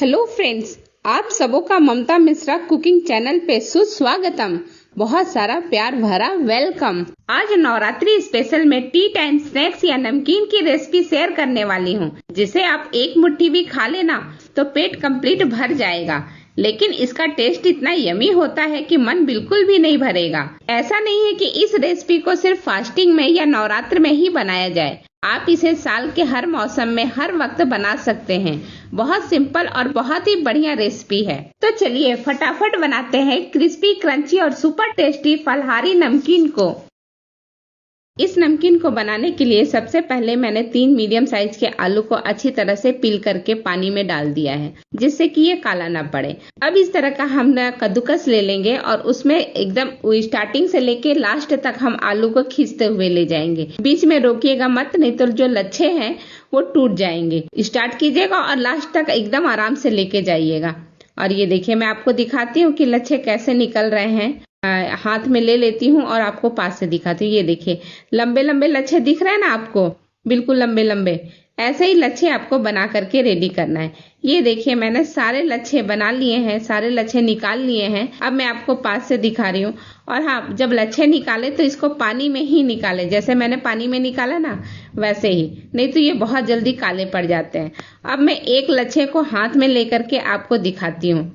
Hello friends, आप सबों का ममता मिश्रा कुकिंग चैनल पे सुस्वागतम। बहुत सारा प्यार भरा वेलकम। आज नवरात्रि स्पेशल में टी टाइम स्नैक्स या नमकीन की रेसिपी शेयर करने वाली हूँ, जिसे आप एक मुट्ठी भी खा लेना तो पेट कंप्लीट भर जाएगा। लेकिन इसका टेस्ट इतना यमी होता है कि मन बिल्कुल भी नहीं भरेगा। ऐसा नहीं है कि इस रेसिपी को सिर्फ फास्टिंग में या नवरात्र में ही बनाया जाए। आप इसे साल के हर मौसम में हर वक्त बना सकते हैं। बहुत सिंपल और बहुत ही बढ़िया रेसिपी है। तो चलिए फटाफट बनाते हैं क्रिस्पी, क्रंची और सुपर टेस्टी फलहारी नमकीन को। इस नमकीन को बनाने के लिए सबसे पहले मैंने 3 मीडियम साइज के आलू को अच्छी तरह से पील करके पानी में डाल दिया है, जिससे कि ये काला ना पड़े। अब इस तरह का हम कद्दूकस ले लेंगे और उसमें एकदम स्टार्टिंग से लेके लास्ट तक हम आलू को खींचते हुए ले जाएंगे। बीच में रोकिएगा मत, नहीं तो जो लच्छे हैं वो टूट जाएंगे। स्टार्ट कीजिएगा और लास्ट तक एकदम आराम से लेके जाइएगा। और ये देखिए, मैं आपको दिखाती हूँ कि लच्छे कैसे निकल रहे हैं। हाथ में ले लेती हूँ और आपको पास से दिखाती हूँ। ये देखिए, लंबे लंबे लच्छे दिख रहे हैं ना आपको, बिल्कुल लंबे लंबे। ऐसे ही लच्छे आपको बना करके रेडी करना है। ये देखिए, मैंने सारे लच्छे बना लिए हैं, सारे लच्छे निकाल लिए हैं। अब मैं आपको पास से दिखा रही हूँ। और हाँ, जब लच्छे निकाले तो इसको पानी में ही निकाले, जैसे मैंने पानी में निकाला ना वैसे ही, नहीं तो ये बहुत जल्दी काले पड़ जाते हैं। अब मैं एक लच्छे को हाथ में लेकर के आपको दिखाती हूँ।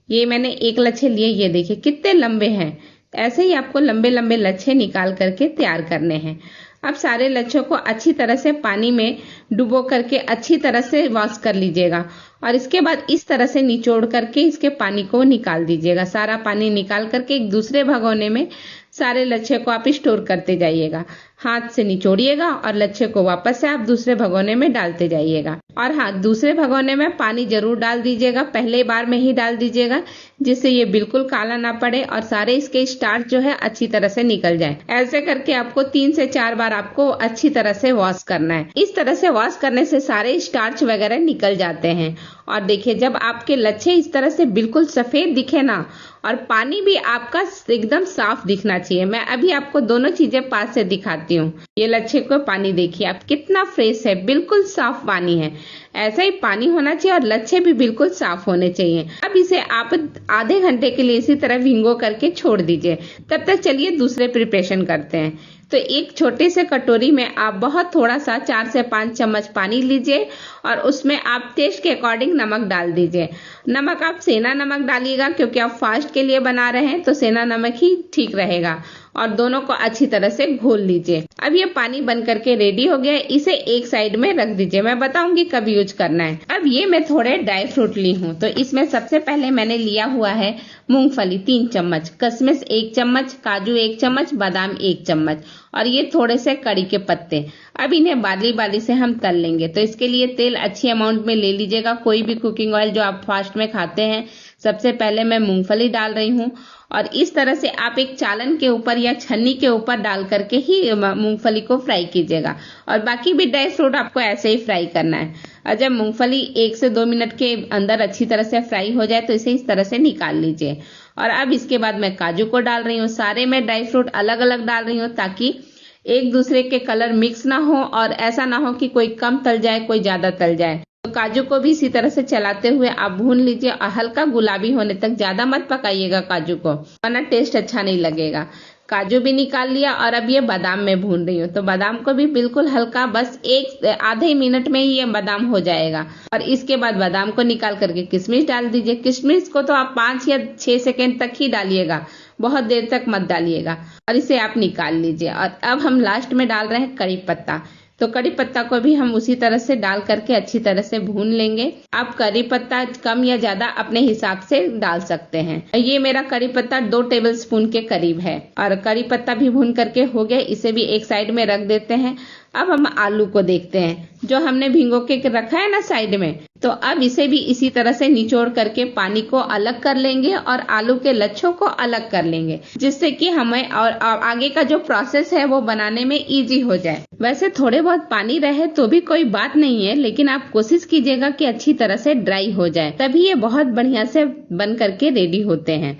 ये मैंने एक लच्छे लिए, ये देखिए कितने लंबे हैं। ऐसे ही आपको लंबे लंबे लच्छे निकाल करके तैयार करने हैं। अब सारे लच्छों को अच्छी तरह से पानी में डुबो करके अच्छी तरह से वॉश कर लीजिएगा। और इसके बाद इस तरह से निचोड़ करके इसके पानी को निकाल दीजिएगा। सारा पानी निकाल करके एक दूसरे भगोने में सारे लच्छे को आप स्टोर करते जाइएगा। हाथ से निचोड़िएगा और लच्छे को वापस से आप दूसरे भगोने में डालते जाइएगा। और हाँ, दूसरे भगोने में पानी जरूर डाल दीजिएगा, पहले बार में ही डाल दीजिएगा, जिससे ये बिल्कुल काला ना पड़े और सारे इसके स्टार्च जो है अच्छी तरह से निकल जाए। ऐसे करके आपको 3 से 4 बार आपको अच्छी तरह से वॉश करना है। इस तरह से वॉश करने से सारे स्टार्च वगैरह निकल जाते हैं। और देखिए, जब आपके लच्छे इस तरह से बिल्कुल सफेद दिखे ना, और पानी भी आपका एकदम साफ दिखना चाहिए। मैं अभी आपको दोनों चीजें पास से दिखाती हूँ। ये लच्छे को पानी देखिए आप, कितना फ्रेश है, बिल्कुल साफ पानी है। ऐसा ही पानी होना चाहिए और लच्छे भी बिल्कुल साफ होने चाहिए। अब इसे आप आधे घंटे के लिए इसी तरह भिंगो करके छोड़ दीजिए। तब तक चलिए दूसरे प्रिपरेशन करते हैं। तो एक छोटे से कटोरी में आप बहुत थोड़ा सा 4 से 5 चम्मच पानी लीजिए और उसमें आप टेस्ट के अकॉर्डिंग नमक डाल दीजिए। नमक आप सेना नमक डालिएगा, क्योंकि आप फास्ट के लिए बना रहे हैं तो सेना नमक ही ठीक रहेगा। और दोनों को अच्छी तरह से घोल लीजिए। अब ये पानी बन करके रेडी हो गया, इसे एक साइड में रख दीजिए। मैं बताऊंगी कब यूज करना है। अब ये मैं थोड़े ड्राई फ्रूट ली हूँ, तो इसमें सबसे पहले मैंने लिया हुआ है मूंगफली 3 चम्मच, किशमिश 1 चम्मच, काजू 1 चम्मच, बादाम 1 चम्मच और ये थोड़े से कड़ी के पत्ते। अब इन्हें बाली बाली से हम तल लेंगे। तो इसके लिए तेल अच्छी अमाउंट में ले लीजिएगा, कोई भी कुकिंग ऑयल जो आप फास्ट में खाते हैं। सबसे पहले मैं मूंगफली डाल रही हूँ और इस तरह से आप एक चालन के ऊपर या छन्नी के ऊपर डाल करके ही मूंगफली को फ्राई कीजिएगा। और बाकी भी ड्राई फ्रूट आपको ऐसे ही फ्राई करना है। और जब मूंगफली 1 से 2 मिनट के अंदर अच्छी तरह से फ्राई हो जाए तो इसे इस तरह से निकाल लीजिए। और अब इसके बाद मैं काजू को डाल रही हूँ। सारे मैं ड्राई फ्रूट अलग अलग डाल रही हूँ, ताकि एक दूसरे के कलर मिक्स ना हो और ऐसा ना हो कि कोई कम तल जाए, कोई ज्यादा तल जाए। तो काजू को भी इसी तरह से चलाते हुए आप भून लीजिए और हल्का गुलाबी होने तक, ज्यादा मत पकाइएगा काजू को, वरना टेस्ट अच्छा नहीं लगेगा। काजू भी निकाल लिया और अब ये बादाम में भून रही हूँ। तो बादाम को भी बिल्कुल हल्का, बस आधे मिनट में ही ये बादाम हो जाएगा। और इसके बाद बादाम को निकाल करके किशमिश डाल दीजिए। किशमिश को तो आप 5 या 6 सेकेंड तक ही डालिएगा, बहुत देर तक मत डालिएगा। और इसे आप निकाल लीजिए। और अब हम लास्ट में डाल रहे हैं कड़ी पत्ता। तो कड़ी पत्ता को भी हम उसी तरह से डाल करके अच्छी तरह से भून लेंगे। आप कड़ी पत्ता कम या ज्यादा अपने हिसाब से डाल सकते हैं। ये मेरा कड़ी पत्ता 2 टेबलस्पून के करीब है। और कड़ी पत्ता भी भून करके हो गया, इसे भी एक साइड में रख देते हैं। अब हम आलू को देखते हैं, जो हमने भिगो के रखा है ना साइड में। तो अब इसे भी इसी तरह से निचोड़ करके पानी को अलग कर लेंगे और आलू के लच्छों को अलग कर लेंगे, जिससे कि हमें और आगे का जो प्रोसेस है वो बनाने में इजी हो जाए। वैसे थोड़े बहुत पानी रहे तो भी कोई बात नहीं है, लेकिन आप कोशिश कीजिएगा कि अच्छी तरह से ड्राई हो जाए, तभी ये बहुत बढ़िया से बन करके रेडी होते हैं।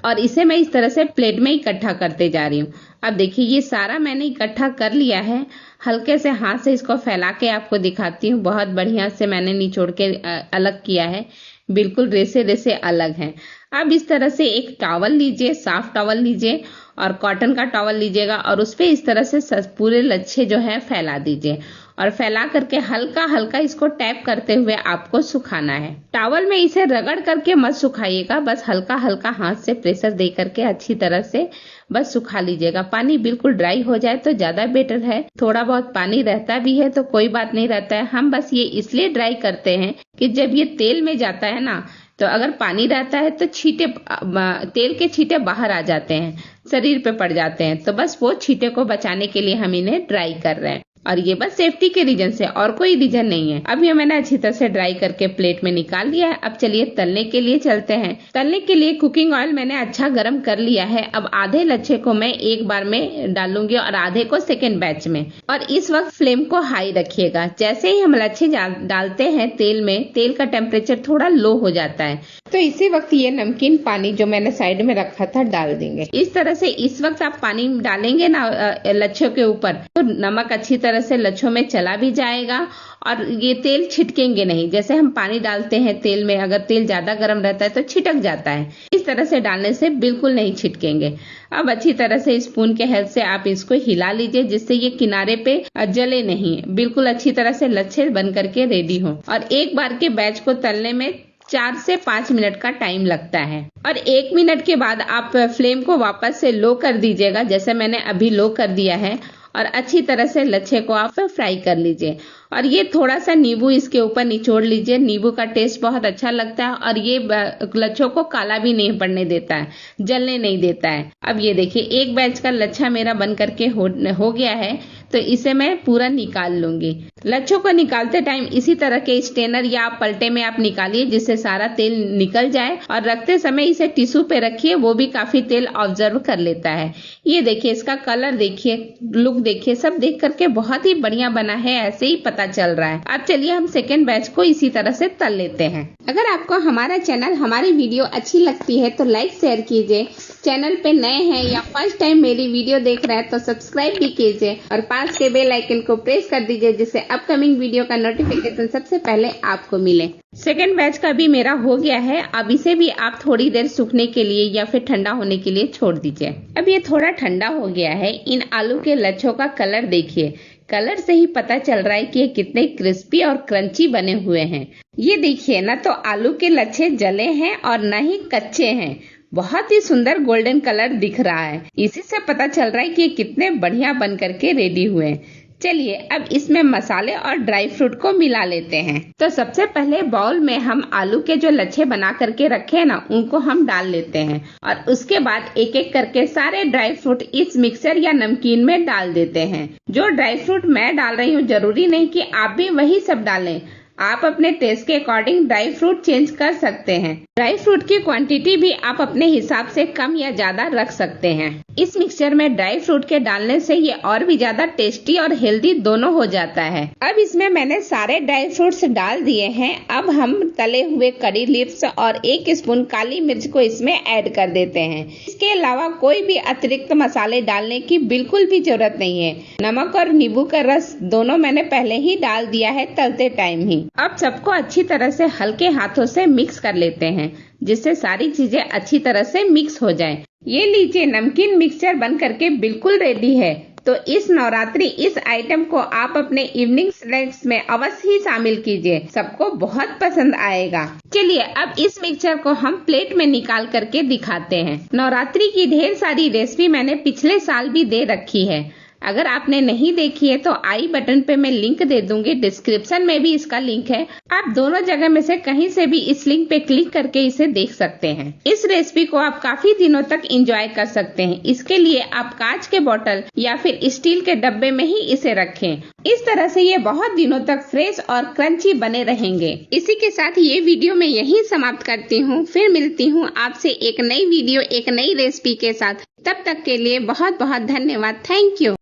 और इसे मैं इस तरह से प्लेट में इकट्ठा करते जा रही हूँ। अब देखिए, ये सारा मैंने इकट्ठा कर लिया है। हल्के से हाथ से इसको फैला के आपको दिखाती हूँ। बहुत बढ़िया से मैंने निचोड़ के अलग किया है। बिल्कुल रेसे रेसे अलग हैं। अब इस तरह से एक टॉवल लीजिए, साफ टॉवल लीजिए और कॉटन का टॉवल लीजिएगा और उस पे इस तरह से पूरे लच्छे जो है फैला दीजिए और फैला करके हल्का हल्का इसको टैप करते हुए आपको सुखाना है। टॉवल में इसे रगड़ करके मत सुखाइएगा, बस हल्का हल्का हाथ से प्रेशर दे करके अच्छी तरह से बस सुखा लीजिएगा। पानी बिल्कुल ड्राई हो जाए तो ज्यादा बेटर है। थोड़ा बहुत पानी रहता भी है तो कोई बात नहीं रहता है। हम बस ये इसलिए ड्राई करते हैं कि जब ये तेल में जाता है ना, तो अगर पानी रहता है तो छींटे, तेल के छींटे बाहर आ जाते हैं, शरीर पे पड़ जाते हैं। तो बस वो छींटे को बचाने के लिए हम इन्हें ड्राई कर रहे हैं और ये बस सेफ्टी के रीजन से, और कोई रीजन नहीं है। अब ये मैंने अच्छी तरह से ड्राई करके प्लेट में निकाल लिया है। अब चलिए तलने के लिए चलते हैं। तलने के लिए कुकिंग ऑयल मैंने अच्छा गर्म कर लिया है। अब आधे लच्छे को मैं एक बार में डालूंगी और आधे को सेकेंड बैच में, और इस वक्त फ्लेम को हाई रखिएगा। जैसे ही हम लच्छे डालते हैं तेल में, तेल का टेम्परेचर थोड़ा लो हो जाता है, तो इसी वक्त ये नमकीन पानी जो मैंने साइड में रखा था डाल देंगे। इस तरह से इस वक्त आप पानी डालेंगे ना लच्छों के ऊपर, तो नमक अच्छी तरह से लच्छों में चला भी जाएगा और ये तेल छिटकेंगे नहीं। जैसे हम पानी डालते हैं तेल में, अगर तेल ज्यादा गर्म रहता है तो छिटक जाता है, इस तरह से डालने से बिल्कुल नहीं छिटकेंगे। अब अच्छी तरह से स्पून के हेल्प से आप इसको हिला लीजिए जिससे ये किनारे पे जले नहीं, बिल्कुल अच्छी तरह से लच्छे बन करके रेडी हो। और एक बार के बैच को तलने में 4 से 5 मिनट का टाइम लगता है और 1 मिनट के बाद आप फ्लेम को वापस से लो कर दीजिएगा, जैसे मैंने अभी लो कर दिया है, और अच्छी तरह से लच्छे को आप फ्राई कर लीजिए। और ये थोड़ा सा नींबू इसके ऊपर निचोड़ लीजिए, नींबू का टेस्ट बहुत अच्छा लगता है और ये लच्छों को काला भी नहीं पड़ने देता है, जलने नहीं देता है। अब ये देखिए एक बैच का लच्छा मेरा बन करके हो गया है, तो इसे मैं पूरा निकाल लूंगी। लच्छों को निकालते टाइम इसी तरह के स्टेनर या पलटे में आप निकालिए जिससे सारा तेल निकल जाए, और रखते समय इसे टिश्यू पे रखिए, वो भी काफी तेल ऑब्जर्व कर लेता है। ये देखिए इसका कलर देखिए, लुक देखिए, सब देख करके बहुत ही बढ़िया बना है, ऐसे ही पता चल रहा है। अब चलिए हम सेकेंड बैच को इसी तरह से तल लेते हैं। अगर आपको हमारा चैनल, हमारी वीडियो अच्छी लगती है तो लाइक शेयर कीजिए। चैनल पे नए हैं या फर्स्ट टाइम मेरी वीडियो देख रहे हैं तो सब्सक्राइब भी कीजिए और पास के बेल आइकन को प्रेस कर दीजिए जिससे अपकमिंग वीडियो का नोटिफिकेशन सबसे पहले आपको मिले। सेकेंड बैच का भी मेरा हो गया है। अब इसे भी आप थोड़ी देर सूखने के लिए या फिर ठंडा होने के लिए छोड़ दीजिए। अब ये थोड़ा ठंडा हो गया है। इन आलू के लच्छों का कलर देखिए, कलर से ही पता चल रहा है कि ये कितने क्रिस्पी और क्रंची बने हुए हैं। ये देखिए ना, तो आलू के लच्छे जले हैं और न ही कच्चे हैं, बहुत ही सुंदर गोल्डन कलर दिख रहा है। इसी से पता चल रहा है कि ये कितने बढ़िया बन करके रेडी हुए हैं। चलिए अब इसमें मसाले और ड्राई फ्रूट को मिला लेते हैं। तो सबसे पहले बाउल में हम आलू के जो लच्छे बना करके रखे हैं ना, उनको हम डाल लेते हैं और उसके बाद एक एक करके सारे ड्राई फ्रूट इस मिक्सर या नमकीन में डाल देते हैं। जो ड्राई फ्रूट मैं डाल रही हूँ जरूरी नहीं कि आप भी वही सब डालें, आप अपने टेस्ट के अकॉर्डिंग ड्राई फ्रूट चेंज कर सकते हैं। ड्राई फ्रूट की क्वांटिटी भी आप अपने हिसाब से कम या ज्यादा रख सकते हैं। इस मिक्सचर में ड्राई फ्रूट के डालने से ये और भी ज्यादा टेस्टी और हेल्दी दोनों हो जाता है। अब इसमें मैंने सारे ड्राई फ्रूट्स डाल दिए हैं। अब हम तले हुए करी लीव्स और 1 स्पून काली मिर्च को इसमें ऐड कर देते हैं। इसके अलावा कोई भी अतिरिक्त मसाले डालने की बिल्कुल भी जरूरत नहीं है। नमक और नींबू का रस दोनों मैंने पहले ही डाल दिया है तलते टाइम ही। अब सबको अच्छी तरह से हल्के हाथों से मिक्स कर लेते हैं जिससे सारी चीजें अच्छी तरह से मिक्स हो जाएं। ये लीजिए नमकीन मिक्सचर बन करके बिल्कुल रेडी है। तो इस नवरात्रि इस आइटम को आप अपने इवनिंग स्नैक्स में अवश्य ही शामिल कीजिए, सबको बहुत पसंद आएगा। चलिए अब इस मिक्सचर को हम प्लेट में निकाल करके दिखाते हैं। नवरात्रि की ढेर सारी रेसिपी मैंने पिछले साल भी दे रखी है, अगर आपने नहीं देखी है तो आई बटन पे मैं लिंक दे दूंगी, डिस्क्रिप्शन में भी इसका लिंक है। आप दोनों जगह में से कहीं से भी इस लिंक पे क्लिक करके इसे देख सकते हैं। इस रेसिपी को आप काफी दिनों तक एंजॉय कर सकते हैं। इसके लिए आप कांच के बोतल या फिर स्टील के डब्बे में ही इसे रखें। इस तरह से ये बहुत दिनों तक फ्रेश और क्रंची बने रहेंगे। इसी के साथ ये वीडियो मैं यहीं समाप्त करती हूँ। फिर मिलती हूँ आपसे एक नई वीडियो, एक नई रेसिपी के साथ। तब तक के लिए बहुत बहुत धन्यवाद। Thank you.